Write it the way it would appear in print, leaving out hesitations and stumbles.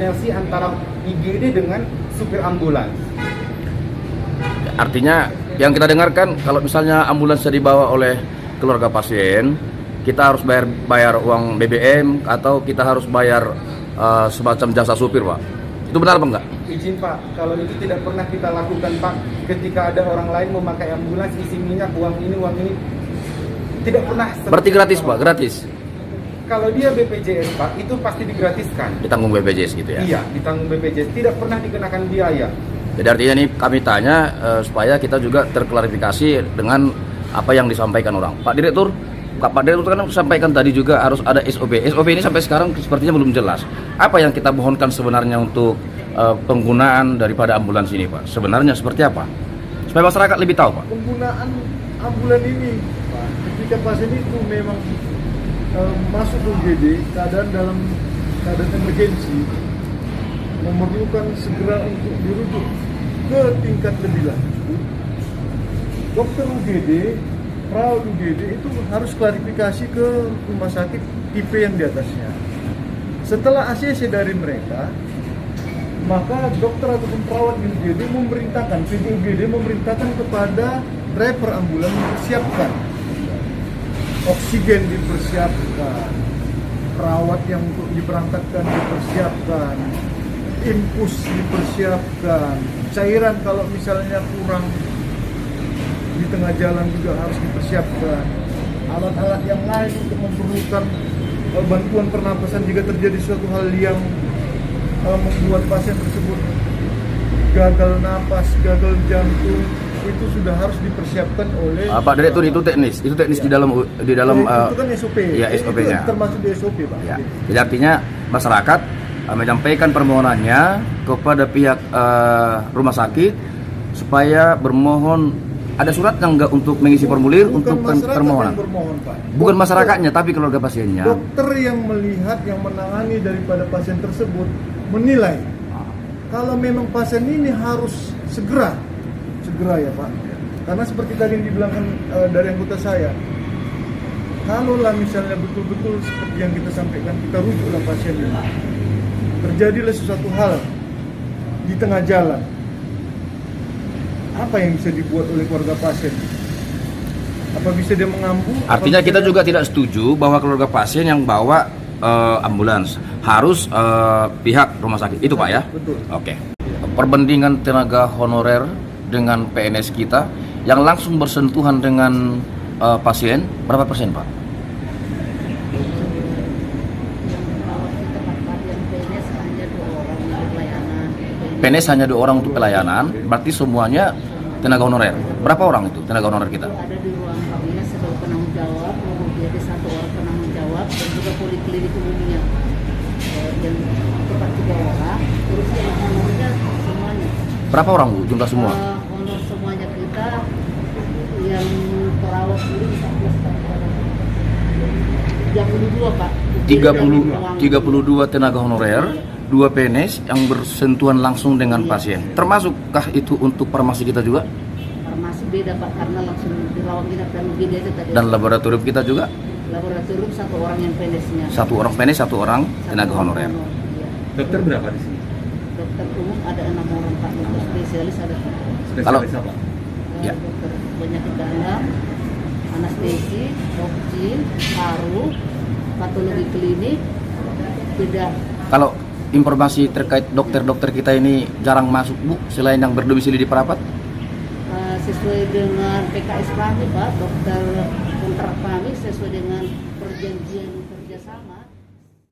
koordinasi antara IGD dengan supir ambulans. Artinya yang kita dengarkan kalau misalnya ambulans dibawa oleh keluarga pasien, kita harus bayar uang BBM atau kita harus bayar semacam jasa supir, Pak. Itu benar apa enggak? Izin Pak, kalau itu tidak pernah kita lakukan Pak. Ketika ada orang lain memakai ambulans isi minyak, uang ini, tidak pernah. Berarti gratis Pak, gratis? Kalau dia BPJS Pak, itu pasti digratiskan. Ditanggung BPJS gitu ya? Iya, ditanggung BPJS, tidak pernah dikenakan biaya. Jadi artinya ini kami tanya supaya kita juga terklarifikasi dengan apa yang disampaikan orang. Pak Direktur kan sampaikan tadi juga harus ada SOP. SOP ini sampai sekarang sepertinya belum jelas. Apa yang kita mohonkan sebenarnya untuk penggunaan daripada ambulans ini, Pak? Sebenarnya seperti apa? Supaya masyarakat lebih tahu, Pak. Penggunaan ambulans ini, Pak, ketika pasien itu memang masuk ke UGD, keadaan dalam keadaan emergensi, memerlukan segera untuk dirujuk ke tingkat lebih lanjut. Dokter UGD, perawat UGD itu harus klarifikasi ke rumah sakit tipe yang di atasnya. Setelah ACC dari mereka, maka dokter ataupun perawat di UGD memerintahkan, tim UGD memerintahkan kepada driver ambulans mempersiapkan oksigen, dipersiapkan perawat yang untuk diberangkatkan dipersiapkan, infus dipersiapkan, cairan kalau misalnya kurang di tengah jalan juga harus dipersiapkan, alat-alat yang lain untuk memerlukan bantuan pernapasan jika terjadi suatu hal yang membuat pasien tersebut gagal napas, gagal jantung, itu sudah harus dipersiapkan oleh Pak Direktur. Itu teknis ya. di dalam itu kan SOP. Ya, SOP-nya. Itu termasuk di SOP, Pak. Ya. Jadi artinya masyarakat menyampaikan permohonannya kepada pihak rumah sakit supaya bermohon. Ada surat yang enggak untuk mengisi formulir untuk permohonan? Bermohon, Pak. Bukan masyarakatnya, tapi keluarga pasiennya. Dokter yang melihat, yang menangani daripada pasien tersebut menilai kalau memang pasien ini harus segera ya Pak. Karena seperti tadi yang dibilangkan dari anggota saya, kalaulah misalnya betul-betul seperti yang kita sampaikan, kita rujuklah pasien ini. Terjadilah sesuatu hal di tengah jalan, apa yang bisa dibuat oleh keluarga pasien? Apa bisa dia mengambu? Artinya kita juga tidak setuju bahwa keluarga pasien yang bawa ambulans harus pihak rumah sakit. Itu Pak ya? Betul. Oke. Perbandingan tenaga honorer dengan PNS kita yang langsung bersentuhan dengan pasien berapa persen, Pak? PNS hanya 2 orang untuk pelayanan, berarti semuanya tenaga honorer. Berapa orang itu tenaga honorer kita? Ada di ruang kabinnya 1 penanggung jawab, jadi 1 orang penanggung jawab, dan juga poliklinik umumnya yang tempat 3 orang. Terus yang honornya semuanya. Berapa orang Bu jumlah semua? Honor semuanya kita yang perawat dulu bisa 32 Pak. 32 tenaga honorer, 2 PNS yang bersentuhan langsung dengan pasien. Termasukkah itu untuk farmasi kita juga? Farmasi beda Pak, karena langsung dirawat inap dan begini aja tadi. Dan laboratorium kita juga? Laboratorium 1 orang yang PNS-nya. 1 orang PNS, 1 orang tenaga honorer. Iya. Dokter berapa di sini? Dokter umum ada 6 orang Pak, dokter spesialis ada 3. Kalau Spesialis apa? Ya. Dokter penyakit dalam, anestesi, opsin, paru, patologi klinik, tidak. kalau informasi terkait dokter-dokter kita ini jarang masuk Bu, selain yang berdomisili di Perapat? Sesuai dengan PKS kami Pak, dokter kontrak kami sesuai dengan perjanjian kerjasama.